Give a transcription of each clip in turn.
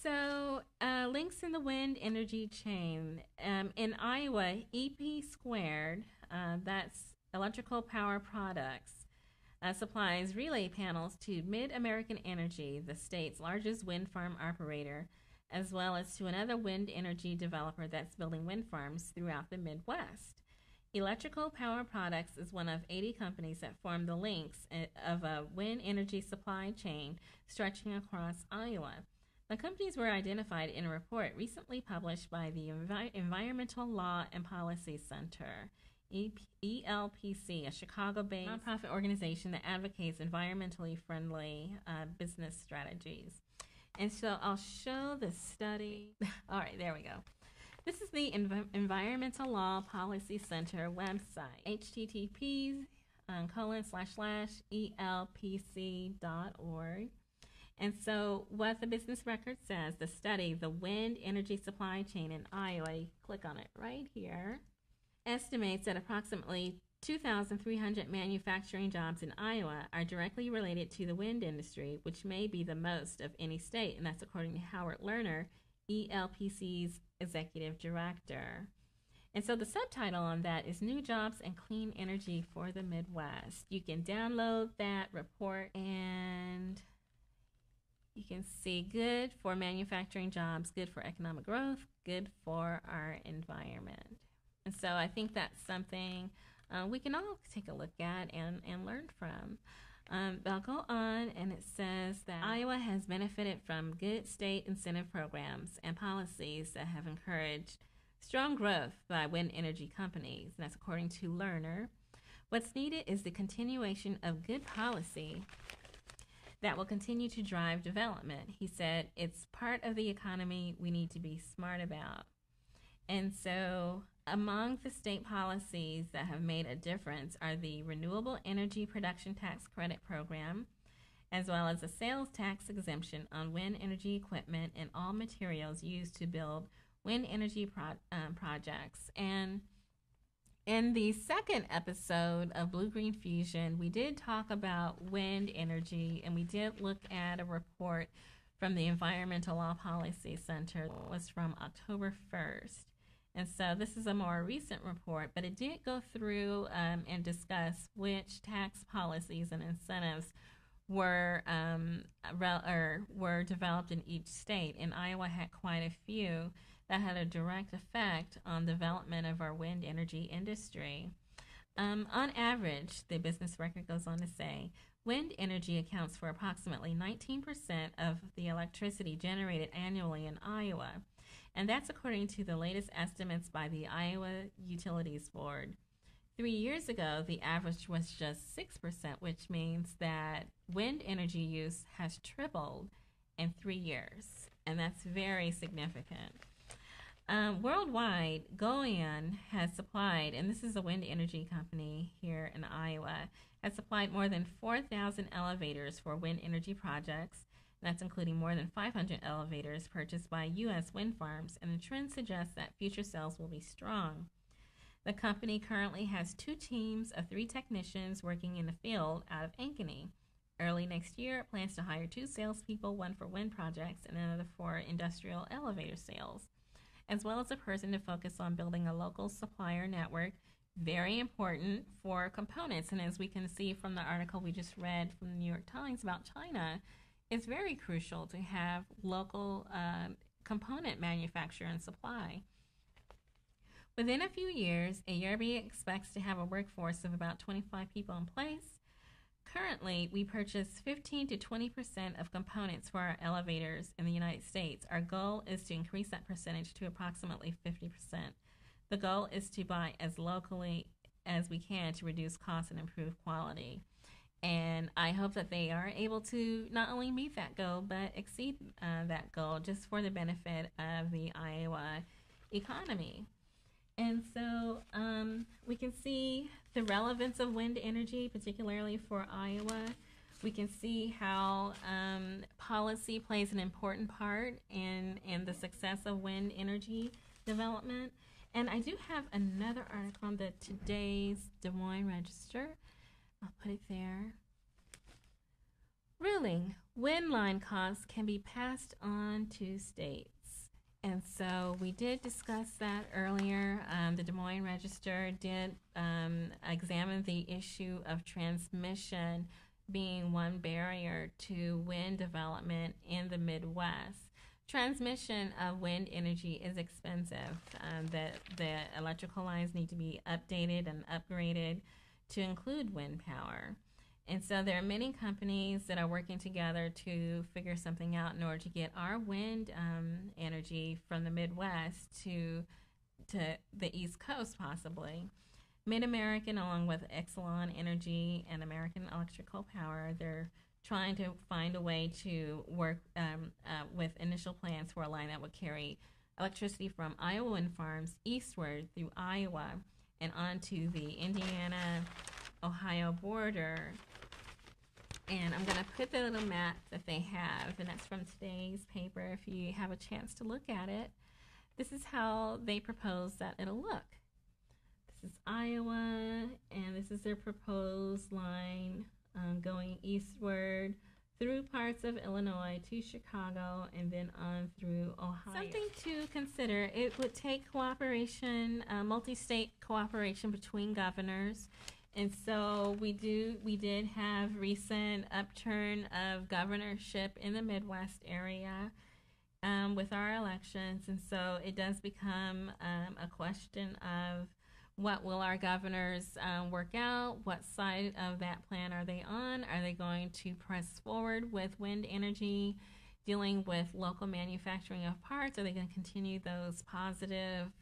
So, links in the wind energy chain. In Iowa, EP Squared, that's Electrical Power Products, supplies relay panels to Mid American Energy, the state's largest wind farm operator, as well as to another wind energy developer that's building wind farms throughout the Midwest. Electrical Power Products is one of 80 companies that form the links of a wind energy supply chain stretching across Iowa. The companies were identified in a report recently published by the Environmental Law and Policy Center, ELPC, a Chicago-based nonprofit organization that advocates environmentally friendly business strategies. And so I'll show the study. All right, there we go. This is the Environmental Law Policy Center website, http://elpc.org. And so what the business record says, the study, the wind energy supply chain in Iowa, click on it right here, estimates that approximately 2,300 manufacturing jobs in Iowa are directly related to the wind industry, which may be the most of any state, and that's according to Howard Lerner, ELPC's executive director. And so the subtitle on that is New Jobs and Clean Energy for the Midwest. You can download that report and you can see good for manufacturing jobs, good for economic growth, good for our environment. And so I think that's something we can all take a look at and learn from. But I'll go on, and it says that Iowa has benefited from good state incentive programs and policies that have encouraged strong growth by wind energy companies. And that's according to Lerner. What's needed is the continuation of good policy that will continue to drive development. He said, it's part of the economy we need to be smart about. And so among the state policies that have made a difference are the Renewable Energy Production Tax Credit Program, as well as a sales tax exemption on wind energy equipment and all materials used to build wind energy projects. And in the second episode of Blue.Green.Fusion, we did talk about wind energy, and we did look at a report from the Environmental Law Policy Center. It was from October 1st. And so this is a more recent report, but it did go through and discuss which tax policies and incentives were developed in each state. And Iowa had quite a few that had a direct effect on development of our wind energy industry. On average, the business record goes on to say, wind energy accounts for approximately 19% of the electricity generated annually in Iowa. And that's according to the latest estimates by the Iowa Utilities Board. 3 years ago, the average was just 6%, which means that wind energy use has tripled in 3 years. And that's very significant. Worldwide, Goyan has supplied, and this is a wind energy company here in Iowa, has supplied more than 4,000 elevators for wind energy projects. That's including more than 500 elevators purchased by U.S. wind farms, and the trend suggests that future sales will be strong. The company currently has 2 teams of 3 technicians working in the field out of Ankeny. Early next year, it plans to hire 2 salespeople, one for wind projects and another for industrial elevator sales, as well as a person to focus on building a local supplier network, very important for components. And as we can see from the article we just read from the New York Times about China, it's very crucial to have local component manufacture and supply. Within a few years, ARB expects to have a workforce of about 25 people in place. Currently, we purchase 15 to 20% of components for our elevators in the United States. Our goal is to increase that percentage to approximately 50%. The goal is to buy as locally as we can to reduce costs and improve quality. And I hope that they are able to not only meet that goal, but exceed that goal just for the benefit of the Iowa economy. And so we can see the relevance of wind energy, particularly for Iowa. We can see how policy plays an important part in the success of wind energy development. And I do have another article from today's Des Moines Register. I'll put it there. Ruling, wind line costs can be passed on to states. And so we did discuss that earlier. The Des Moines Register did examine the issue of transmission being one barrier to wind development in the Midwest. Transmission of wind energy is expensive. The electrical lines need to be updated and upgraded to include wind power. And so there are many companies that are working together to figure something out in order to get our wind energy from the Midwest to the East Coast, possibly. Mid-American, along with Exelon Energy and American Electrical Power, they're trying to find a way to work with initial plans for a line that would carry electricity from Iowa wind farms eastward through Iowa and onto the Indiana-Ohio border. And I'm going to put the little map that they have, and that's from today's paper if you have a chance to look at it. This is how they propose that it'll look. This is Iowa, and this is their proposed line going eastward through parts of Illinois to Chicago and then on through Ohio. Something to consider, it would take cooperation, multi-state cooperation between governors. And so we did have recent upturn of governorship in the Midwest area with our elections. And so it does become a question of what will our governors work out? What side of that plan are they on? Are they going to press forward with wind energy, dealing with local manufacturing of parts? Are they going to continue those positive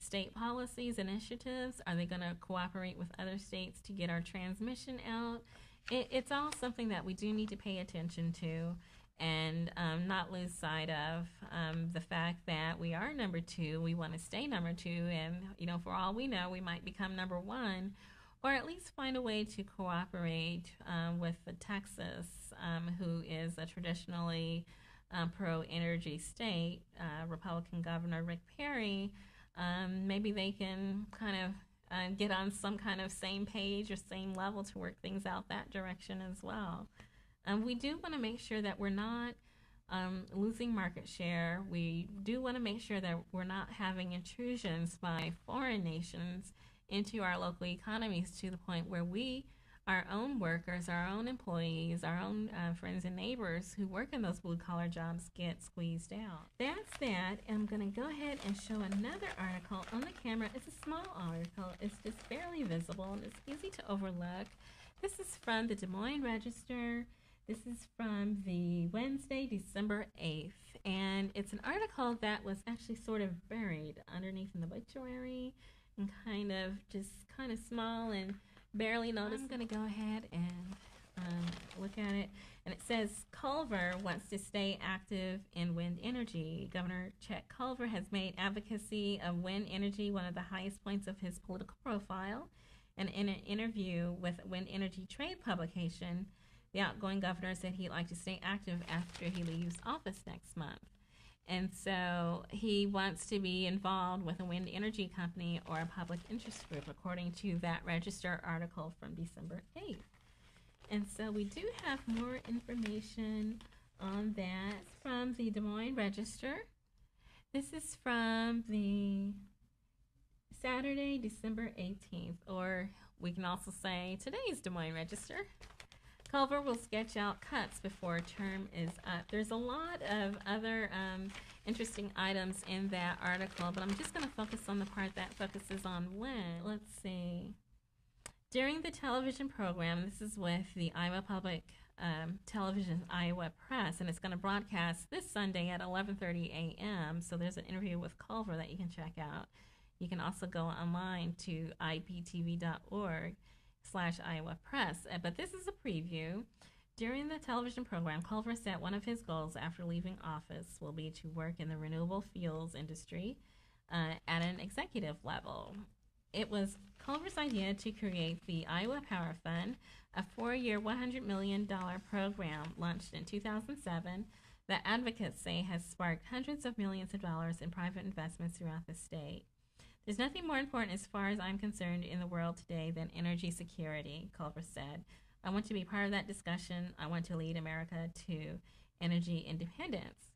state policies, initiatives? Are they going to cooperate with other states to get our transmission out? It's all something that we do need to pay attention to and not lose sight of the fact that we are number two. We want to stay number two, and for all we know, we might become number one, or at least find a way to cooperate with Texas, who is a traditionally pro-energy state. Republican Governor Rick Perry. Maybe they can kind of get on some kind of same page or same level to work things out that direction as well. We do want to make sure that we're not losing market share. We do want to make sure that we're not having intrusions by foreign nations into our local economies to the point where our own workers, our own employees, our own friends and neighbors who work in those blue-collar jobs get squeezed out. That's that. And I'm going to go ahead and show another article on the camera. It's a small article. It's just barely visible, and it's easy to overlook. This is from the Des Moines Register. This is from the Wednesday, December 8th. And it's an article that was actually sort of buried underneath an obituary and kind of small and barely noticed. I'm going to go ahead and look at it. And it says, Culver wants to stay active in wind energy. Governor Chet Culver has made advocacy of wind energy one of the highest points of his political profile. And in an interview with Wind Energy Trade publication, the outgoing governor said he'd like to stay active after he leaves office next month. And so he wants to be involved with a wind energy company or a public interest group, according to that Register article from December 8th. And so we do have more information on that from the Des Moines Register. This is from the Saturday, December 18th, or we can also say today's Des Moines Register. Culver will sketch out cuts before term is up. There's a lot of other interesting items in that article, but I'm just going to focus on the part that focuses on wind. Let's see. During the television program, this is with the Iowa Public Television Iowa Press, and it's going to broadcast this Sunday at 11:30 a.m. So there's an interview with Culver that you can check out. You can also go online to iptv.org/Iowa Press. But this is a preview. During the television program, Culver said one of his goals after leaving office will be to work in the renewable fuels industry at an executive level. It was Culver's idea to create the Iowa Power Fund, a 4-year, $100 million program launched in 2007 that advocates say has sparked hundreds of millions of dollars in private investments throughout the state. There's nothing more important as far as I'm concerned in the world today than energy security, Culver said. I want to be part of that discussion. I want to lead America to energy independence.